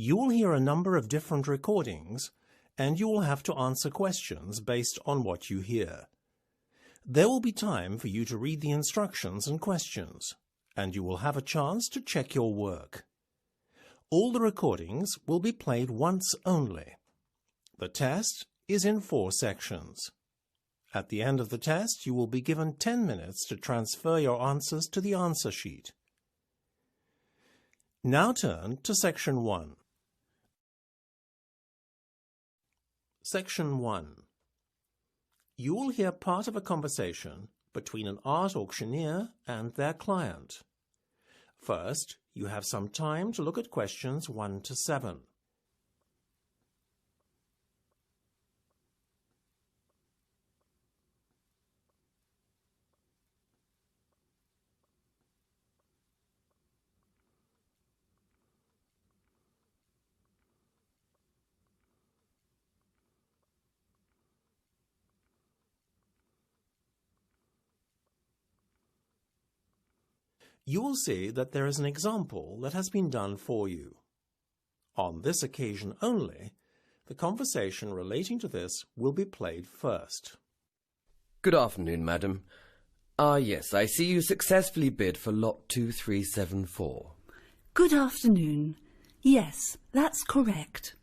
You will hear a number of different recordings, and you will have to answer questions based on what you hear. There will be time for you to read the instructions and questions, and you will have a chance to check your work. All the recordings will be played once only. The test is in 4 sections. At the end of the test, you will be given 10 minutes to transfer your answers to the answer sheet. Now turn to Section 1. Section 1. You will hear part of a conversation between an art auctioneer and their client. First, you have some time to look at questions 1 to 7. You will see that there is an example that has been done for you. On this occasion only, the conversation relating to this will be played first. Good afternoon, madam. Yes, I see you successfully bid for lot 2374. Good afternoon. Yes, that's correct.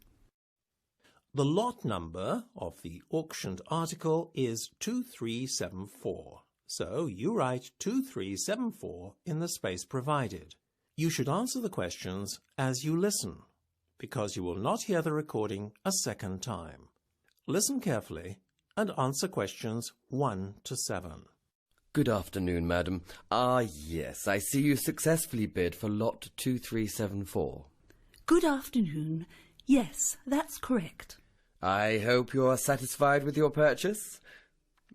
The lot number of the auctioned article is 2374. So you write 2374 in the space provided. You should answer the questions as you listen, because you will not hear the recording a second time. Listen carefully and answer questions 1 to 7. Good afternoon, madam. Yes, I see you successfully bid for lot 2374. Good afternoon. Yes, that's correct. I hope you are satisfied with your purchase.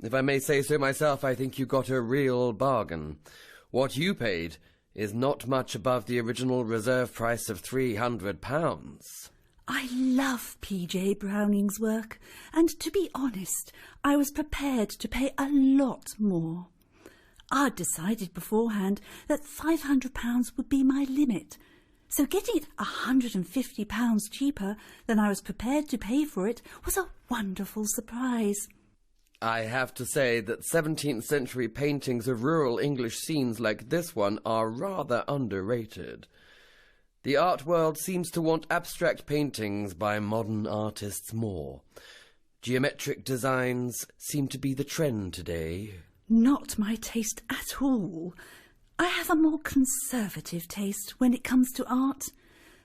If I may say so myself, I think you got a real bargain. What you paid is not much above the original reserve price of £300. I love P.J. Browning's work, and to be honest, I was prepared to pay a lot more. I'd decided beforehand that £500 would be my limit, so getting it £150 cheaper than I was prepared to pay for it was a wonderful surprise. I have to say that 17th century paintings of rural English scenes like this one are rather underrated. The art world seems to want abstract paintings by modern artists more. Geometric designs seem to be the trend today. Not my taste at all. I have a more conservative taste when it comes to art.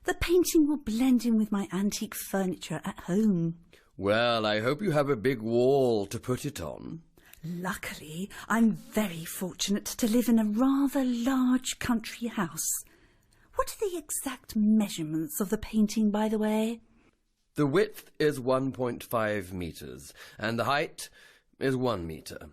The painting will blend in with my antique furniture at home. Well, I hope you have a big wall to put it on. Luckily, I'm very fortunate to live in a rather large country house. What are the exact measurements of the painting, by the way? The width is 1.5 metres, and the height is 1 metre.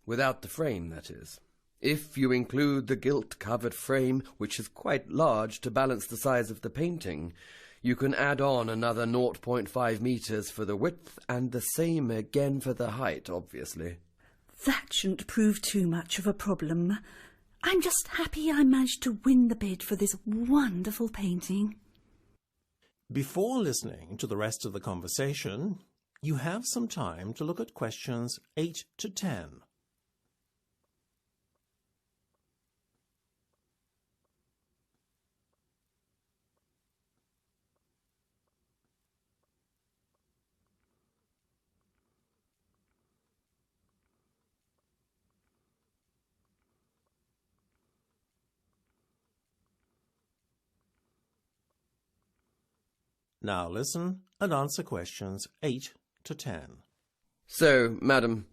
Without the frame, that is. If you include the gilt-covered frame, which is quite large to balance the size of the painting, you can add on another 0.5 metres for the width and the same again for the height, obviously. That shouldn't prove too much of a problem. I'm just happy I managed to win the bid for this wonderful painting. Before listening to the rest of the conversation, you have some time to look at questions 8 to 10. Now listen and answer questions 8 to 10. So, madam,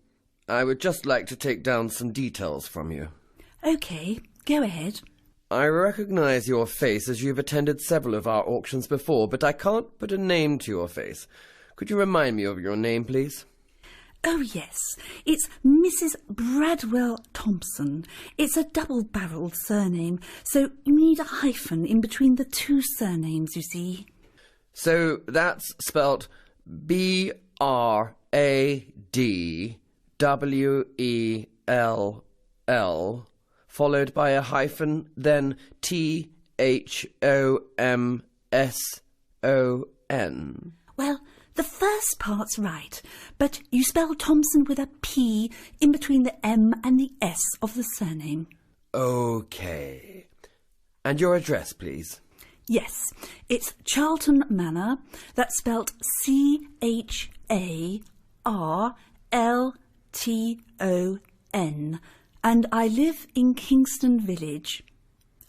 I would just like to take down some details from you. OK, go ahead. I recognise your face as you've attended several of our auctions before, but I can't put a name to your face. Could you remind me of your name, please? Oh, yes. It's Mrs. Bradwell Thompson. It's a double-barrelled surname, so you need a hyphen in between the 2 surnames, you see. So that's spelt B-R-A-D-W-E-L-L, followed by a hyphen, then T-H-O-M-S Well, the first part's right, but you spell Thompson with a P in between the M and the S of the surname. OK. And your address, please? Yes, it's Charlton Manor. That's spelt CHARLTON. And I live in Kingston Village.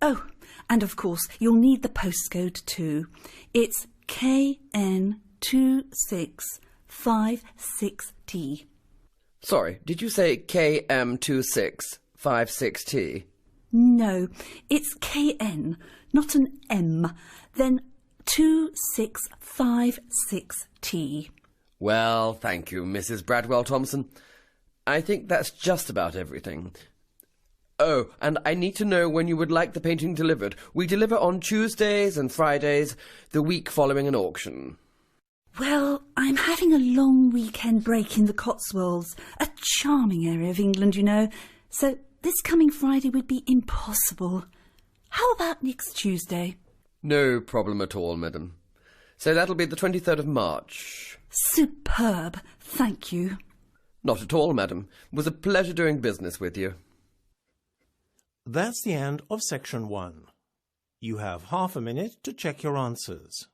Oh, and of course, you'll need the postcode too. It's KN2656T. Sorry, did you say KM2656T? No, it's KN, not an M, then 2656T. Well, thank you, Mrs. Bradwell Thompson. I think that's just about everything. Oh, and I need to know when you would like the painting delivered. We deliver on Tuesdays and Fridays, the week following an auction. Well, I'm having a long weekend break in the Cotswolds, a charming area of England, you know, so this coming Friday would be impossible. How about next Tuesday? No problem at all, madam. So that'll be the 23rd of March. Superb, thank you. Not at all, madam. It was a pleasure doing business with you. That's the end of section 1. You have half a minute to check your answers.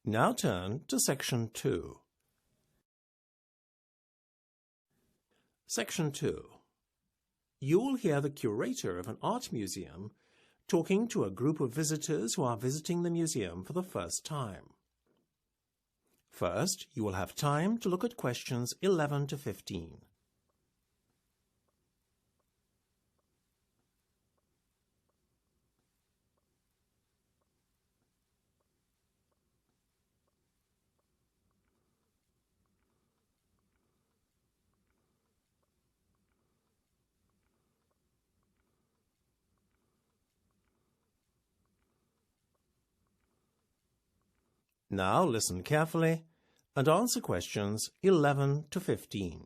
Now turn to section 2. Section 2. You will hear the curator of an art museum talking to a group of visitors who are visiting the museum for the first time. First, you will have time to look at questions 11 to 15. Now listen carefully and answer questions 11 to 15.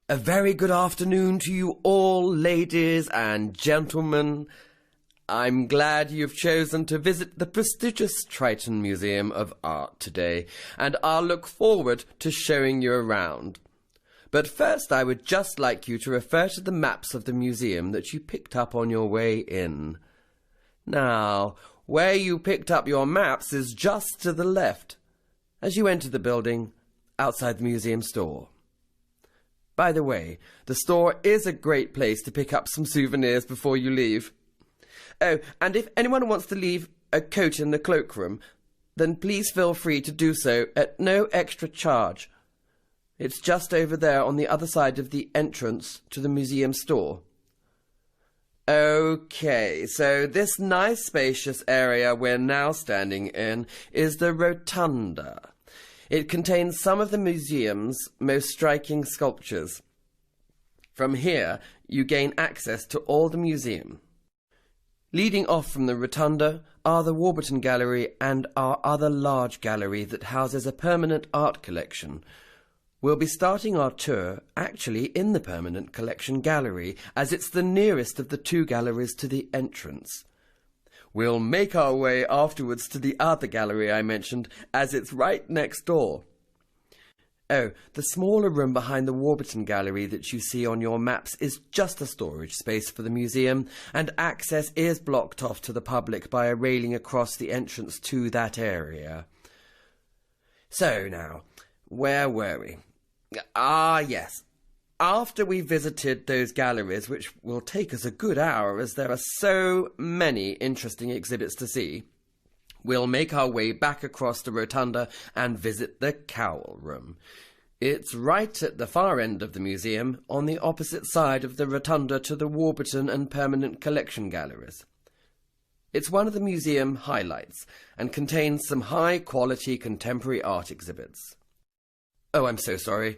A very good afternoon to you all, ladies and gentlemen. I'm glad you've chosen to visit the prestigious Triton Museum of Art today, and I'll look forward to showing you around. But first I would just like you to refer to the maps of the museum that you picked up on your way in. Now, where you picked up your maps is just to the left, as you enter the building outside the museum store. By the way, the store is a great place to pick up some souvenirs before you leave. Oh, and if anyone wants to leave a coat in the cloakroom, then please feel free to do so at no extra charge. It's just over there on the other side of the entrance to the museum store. OK, so this nice spacious area we're now standing in is the Rotunda. It contains some of the museum's most striking sculptures. From here, you gain access to all the museum. Leading off from the Rotunda are the Warburton Gallery and our other large gallery that houses a permanent art collection. We'll be starting our tour actually in the Permanent Collection Gallery, as it's the nearest of the two galleries to the entrance. We'll make our way afterwards to the other gallery I mentioned, as it's right next door. Oh, the smaller room behind the Warburton Gallery that you see on your maps is just a storage space for the museum, and access is blocked off to the public by a railing across the entrance to that area. So now, where were we? Ah, yes. After we visited those galleries, which will take us a good hour as there are so many interesting exhibits to see, we'll make our way back across the Rotunda and visit the Cowl Room. It's right at the far end of the museum, on the opposite side of the Rotunda to the Warburton and Permanent Collection Galleries. It's one of the museum highlights and contains some high-quality contemporary art exhibits. Oh, I'm so sorry.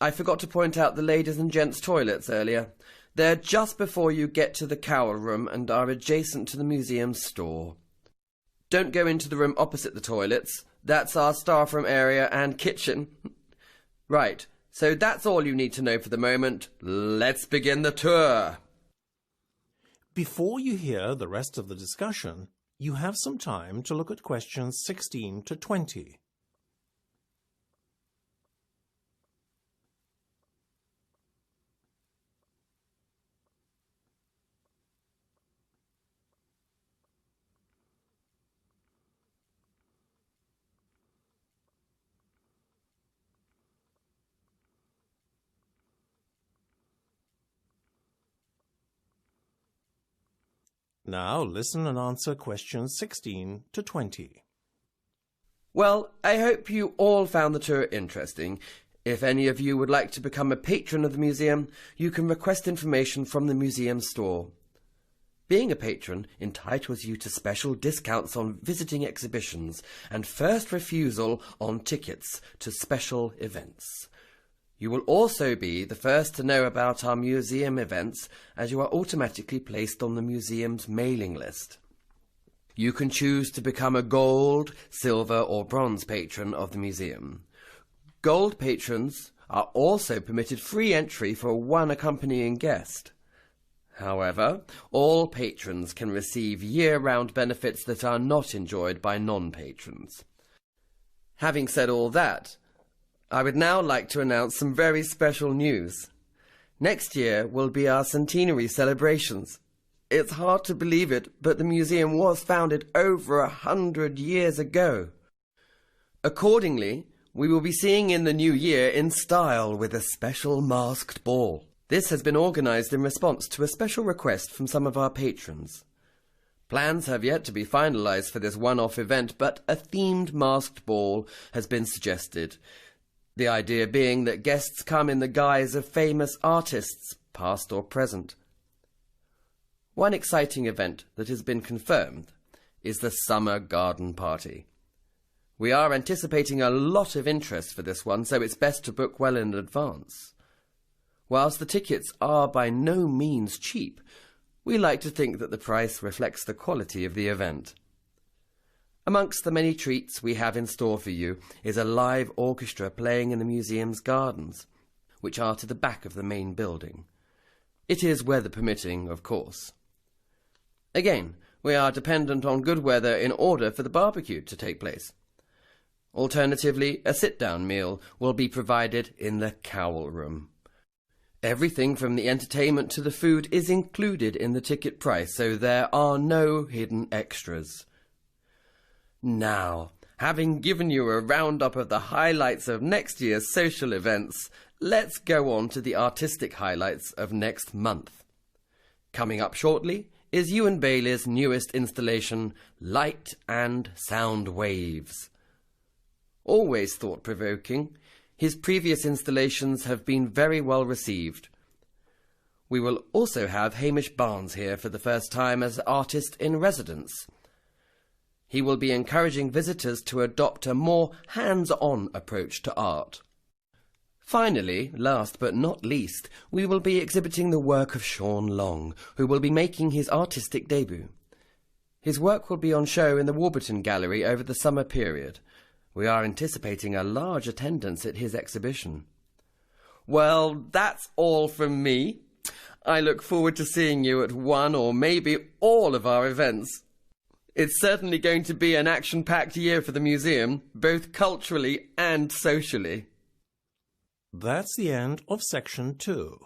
I forgot to point out the ladies' and gents' toilets earlier. They're just before you get to the cowl room and are adjacent to the museum's store. Don't go into the room opposite the toilets. That's our staff room area and kitchen. Right, so that's all you need to know for the moment. Let's begin the tour. Before you hear the rest of the discussion, you have some time to look at questions 16 to 20. Now listen and answer questions 16 to 20. Well, I hope you all found the tour interesting. If any of you would like to become a patron of the museum, you can request information from the museum store. Being a patron entitles you to special discounts on visiting exhibitions and first refusal on tickets to special events. You will also be the first to know about our museum events, as you are automatically placed on the museum's mailing list. You can choose to become a gold, silver or bronze patron of the museum. Gold patrons are also permitted free entry for one accompanying guest. However, all patrons can receive year-round benefits that are not enjoyed by non-patrons. Having said all that, I would now like to announce some very special news. Next year will be our centenary celebrations. It's hard to believe it, but the museum was founded over 100 years ago. Accordingly, we will be seeing in the new year in style with a special masked ball. This has been organised in response to a special request from some of our patrons. Plans have yet to be finalised for this one-off event, but a themed masked ball has been suggested. The idea being that guests come in the guise of famous artists, past or present. One exciting event that has been confirmed is the Summer Garden Party. We are anticipating a lot of interest for this one, so it's best to book well in advance. Whilst the tickets are by no means cheap, we like to think that the price reflects the quality of the event. Amongst the many treats we have in store for you is a live orchestra playing in the museum's gardens, which are to the back of the main building. It is weather permitting, of course. Again, we are dependent on good weather in order for the barbecue to take place. Alternatively, a sit-down meal will be provided in the cowl room. Everything from the entertainment to the food is included in the ticket price, so there are no hidden extras. Now, having given you a roundup of the highlights of next year's social events, let's go on to the artistic highlights of next month. Coming up shortly is Ewan Bailey's newest installation, Light and Sound Waves. Always thought-provoking, his previous installations have been very well received. We will also have Hamish Barnes here for the first time as artist in residence. He will be encouraging visitors to adopt a more hands-on approach to art. Finally, last but not least, we will be exhibiting the work of Sean Long, who will be making his artistic debut. His work will be on show in the Warburton Gallery over the summer period. We are anticipating a large attendance at his exhibition. Well, that's all from me. I look forward to seeing you at one or maybe all of our events. It's certainly going to be an action-packed year for the museum, both culturally and socially. That's the end of section 2.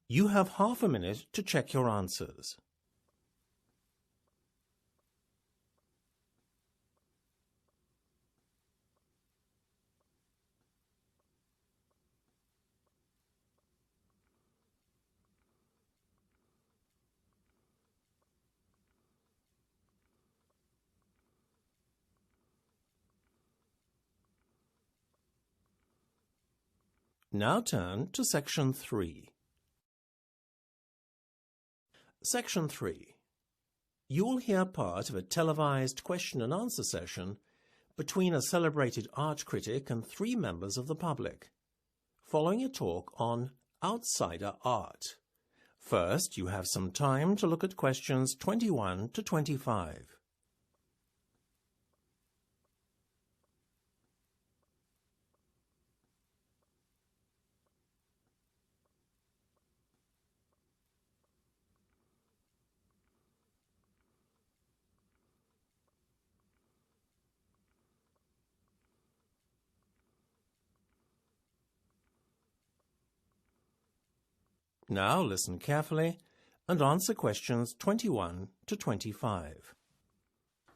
You have half a minute to check your answers. Now turn to Section 3. Section 3. You will hear part of a televised question and answer session between a celebrated art critic and 3 members of the public. following a talk on outsider art. First, you have some time to look at questions 21 to 25. Now listen carefully and answer questions 21 to 25.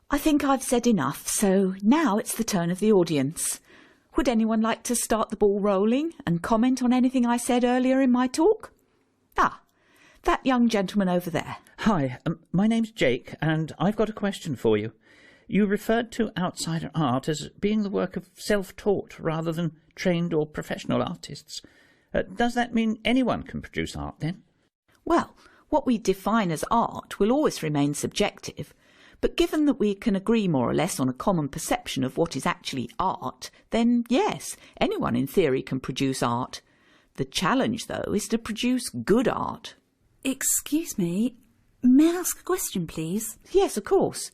I think I've said enough, so now it's the turn of the audience. Would anyone like to start the ball rolling and comment on anything I said earlier in my talk? That young gentleman over there. Hi, my name's Jake, and I've got a question for you. You referred to outsider art as being the work of self-taught rather than trained or professional artists. Does that mean anyone can produce art, then? Well, what we define as art will always remain subjective, but given that we can agree more or less on a common perception of what is actually art, then yes, anyone in theory can produce art. The challenge, though, is to produce good art. Excuse me, may I ask a question, please? Yes, of course.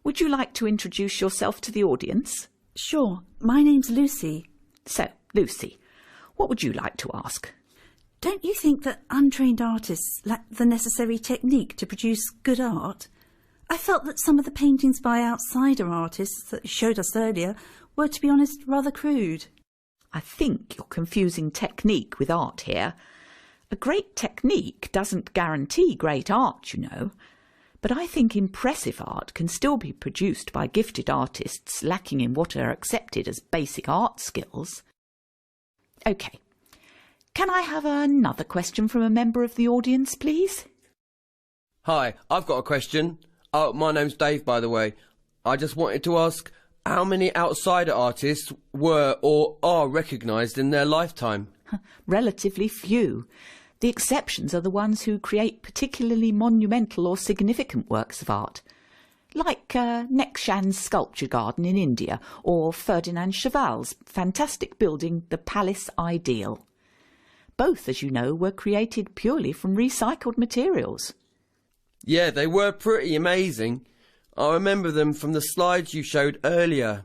Would you like to introduce yourself to the audience? Sure, my name's Lucy. So, Lucy, what would you like to ask? Don't you think that untrained artists lack the necessary technique to produce good art? I felt that some of the paintings by outsider artists that you showed us earlier were, to be honest, rather crude. I think you're confusing technique with art here. A great technique doesn't guarantee great art, you know. But I think impressive art can still be produced by gifted artists lacking in what are accepted as basic art skills. OK. Can I have another question from a member of the audience, please? Hi, I've got a question. Oh, my name's Dave, by the way. I just wanted to ask how many outsider artists were or are recognised in their lifetime? Relatively few. The exceptions are the ones who create particularly monumental or significant works of art, like Nekshan's sculpture garden in India or Ferdinand Cheval's fantastic building, the Palace Ideal. Both, as you know, were created purely from recycled materials. Yeah, they were pretty amazing. I remember them from the slides you showed earlier.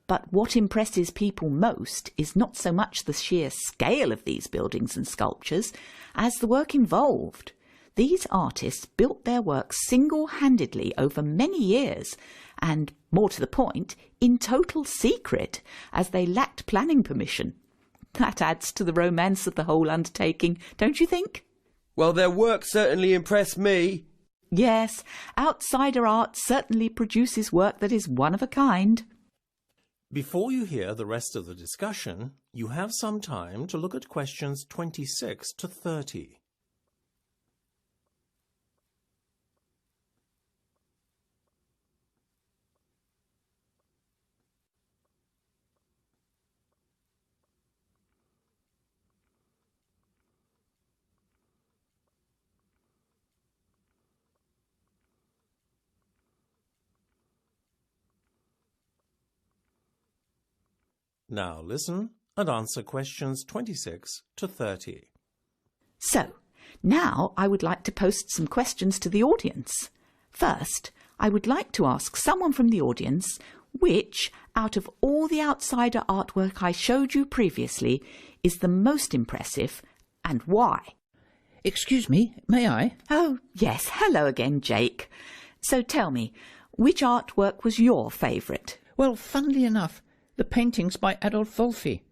But what impresses people most is not so much the sheer scale of these buildings and sculptures as the work involved. These artists built their works single-handedly over many years and, more to the point, in total secret, as they lacked planning permission. That adds to the romance of the whole undertaking, don't you think? Well, their work certainly impressed me. Yes, outsider art certainly produces work that is one of a kind. Before you hear the rest of the discussion, you have some time to look at questions 26 to 30. Now listen and answer questions 26 to 30. So, now I would like to post some questions to the audience. First, I would like to ask someone from the audience which, out of all the outsider artwork I showed you previously, is the most impressive and why. Excuse me, may I? Oh, yes. Hello again, Jake. So tell me, which artwork was your favourite? Well, funnily enough, the paintings by Adolf Wolfi.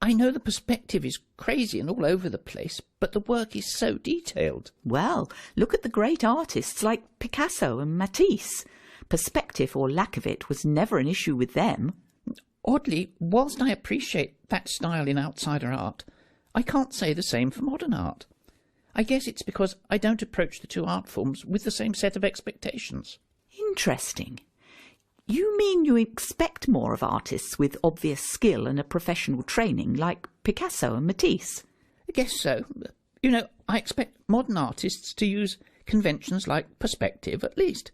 I know the perspective is crazy and all over the place, but the work is so detailed. Well, look at the great artists like Picasso and Matisse. Perspective or lack of it was never an issue with them. Oddly, whilst I appreciate that style in outsider art, I can't say the same for modern art. I guess it's because I don't approach the two art forms with the same set of expectations. Interesting. You mean you expect more of artists with obvious skill and a professional training like Picasso and Matisse? I guess so. You know, I expect modern artists to use conventions like perspective at least.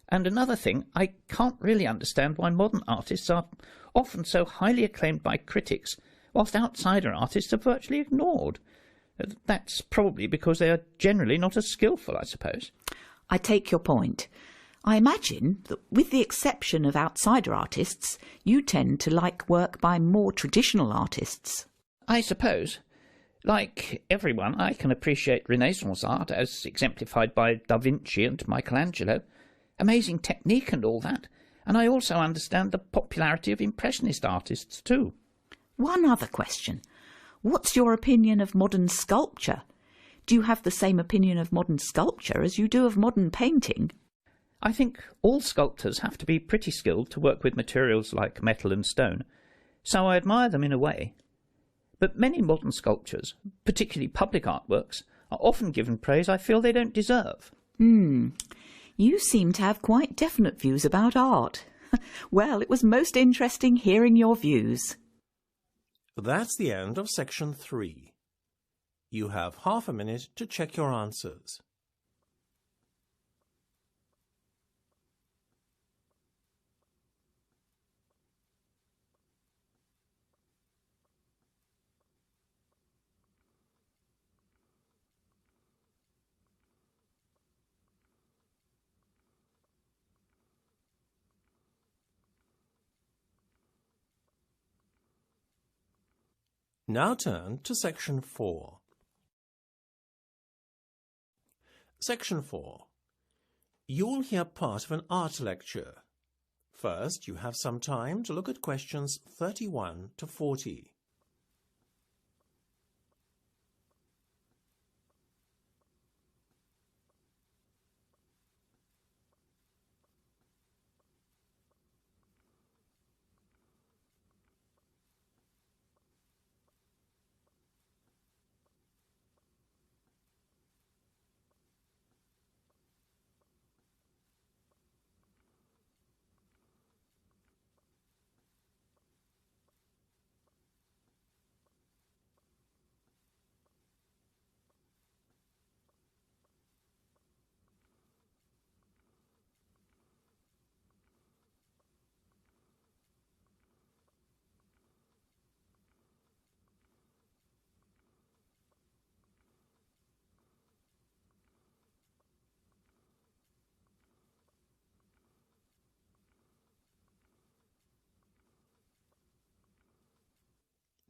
And another thing, I can't really understand why modern artists are often so highly acclaimed by critics whilst outsider artists are virtually ignored. That's probably because they are generally not as skillful, I suppose. I take your point. I imagine that with the exception of outsider artists, you tend to like work by more traditional artists. I suppose. Like everyone, I can appreciate Renaissance art as exemplified by Da Vinci and Michelangelo. Amazing technique and all that. And I also understand the popularity of Impressionist artists too. One other question. What's your opinion of modern sculpture? Do you have the same opinion of modern sculpture as you do of modern painting? I think all sculptors have to be pretty skilled to work with materials like metal and stone, so I admire them in a way. But many modern sculptures, particularly public artworks, are often given praise I feel they don't deserve. You seem to have quite definite views about art. Well, it was most interesting hearing your views. That's the end of section 3. You have half a minute to check your answers. Now turn to section 4. Section 4. You will hear part of an art lecture. First, you have some time to look at questions 31 to 40.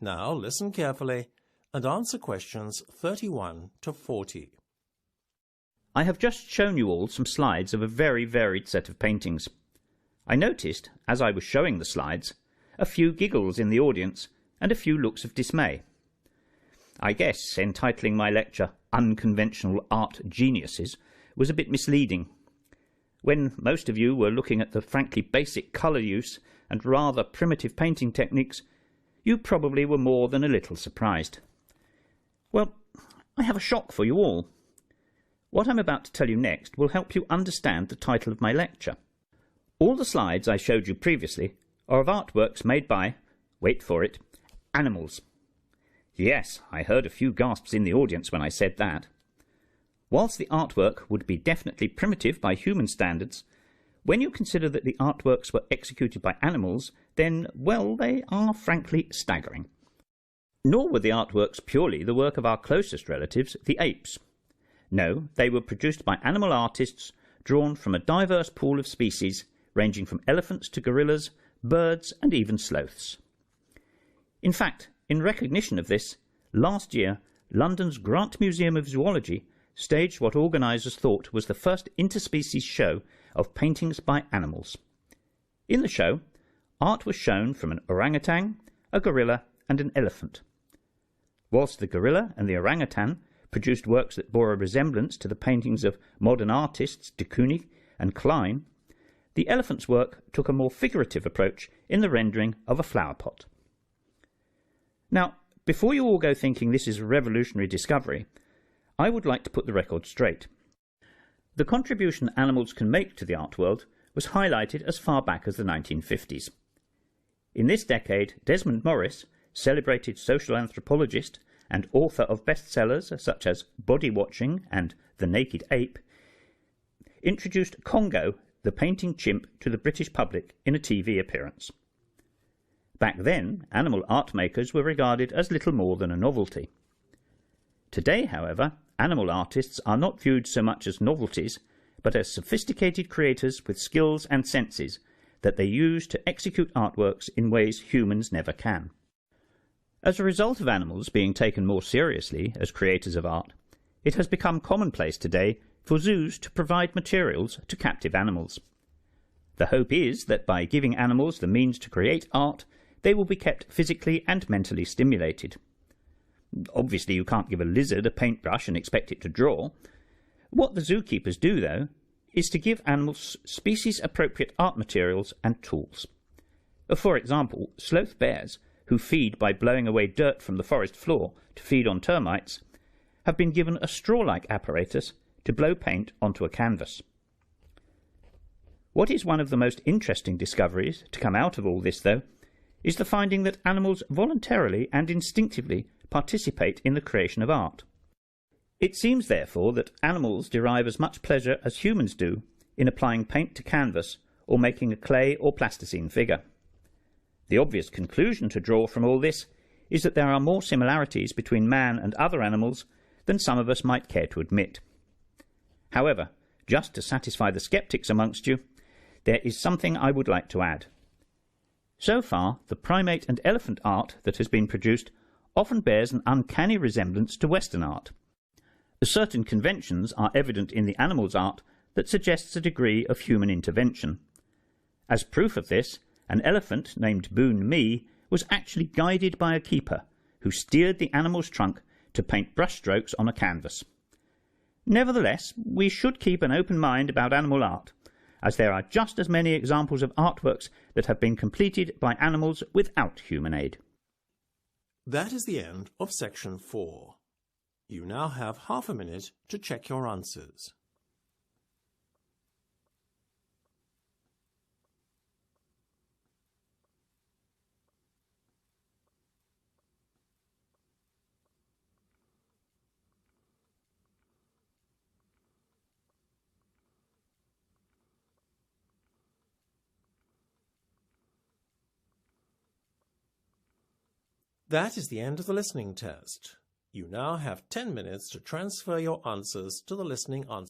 Now listen carefully and answer questions 31 to 40. I have just shown you all some slides of a very varied set of paintings. I noticed, as I was showing the slides, a few giggles in the audience and a few looks of dismay. I guess entitling my lecture Unconventional Art Geniuses was a bit misleading. When most of you were looking at the frankly basic colour use and rather primitive painting techniques, you probably were more than a little surprised. Well, I have a shock for you all. What I'm about to tell you next will help you understand the title of my lecture. All the slides I showed you previously are of artworks made by, wait for it, animals. Yes, I heard a few gasps in the audience when I said that. Whilst the artwork would be definitely primitive by human standards, when you consider that the artworks were executed by animals, then, well, they are frankly staggering. Nor were the artworks purely the work of our closest relatives, the apes. No, they were produced by animal artists drawn from a diverse pool of species, ranging from elephants to gorillas, birds and even sloths. In fact, in recognition of this, last year, London's Grant Museum of Zoology staged what organisers thought was the first interspecies show of paintings by animals. In the show, art was shown from an orangutan, a gorilla and an elephant. Whilst the gorilla and the orangutan produced works that bore a resemblance to the paintings of modern artists de Kooning and Klein, the elephant's work took a more figurative approach in the rendering of a flower pot. Now, before you all go thinking this is a revolutionary discovery, I would like to put the record straight. The contribution animals can make to the art world was highlighted as far back as the 1950s. In this decade, Desmond Morris, celebrated social anthropologist and author of bestsellers such as Body Watching and The Naked Ape, introduced Congo, the painting chimp, to the British public in a TV appearance. Back then, animal art makers were regarded as little more than a novelty. Today, however, animal artists are not viewed so much as novelties, but as sophisticated creators with skills and senses that they use to execute artworks in ways humans never can. As a result of animals being taken more seriously as creators of art, it has become commonplace today for zoos to provide materials to captive animals. The hope is that by giving animals the means to create art, they will be kept physically and mentally stimulated. Obviously, you can't give a lizard a paintbrush and expect it to draw. What the zookeepers do, though, is to give animals species-appropriate art materials and tools. For example, sloth bears, who feed by blowing away dirt from the forest floor to feed on termites, have been given a straw-like apparatus to blow paint onto a canvas. What is one of the most interesting discoveries to come out of all this, though, is the finding that animals voluntarily and instinctively participate in the creation of art. It seems, therefore, that animals derive as much pleasure as humans do in applying paint to canvas or making a clay or plasticine figure. The obvious conclusion to draw from all this is that there are more similarities between man and other animals than some of us might care to admit. However, just to satisfy the sceptics amongst you, there is something I would like to add. So far, the primate and elephant art that has been produced often bears an uncanny resemblance to Western art. Certain conventions are evident in the animal's art that suggests a degree of human intervention. As proof of this, an elephant named Boon Mi was actually guided by a keeper who steered the animal's trunk to paint brushstrokes on a canvas. Nevertheless, we should keep an open mind about animal art, as there are just as many examples of artworks that have been completed by animals without human aid. That is the end of section 4. You now have half a minute to check your answers. That is the end of the listening test. You now have 10 minutes to transfer your answers to the listening answer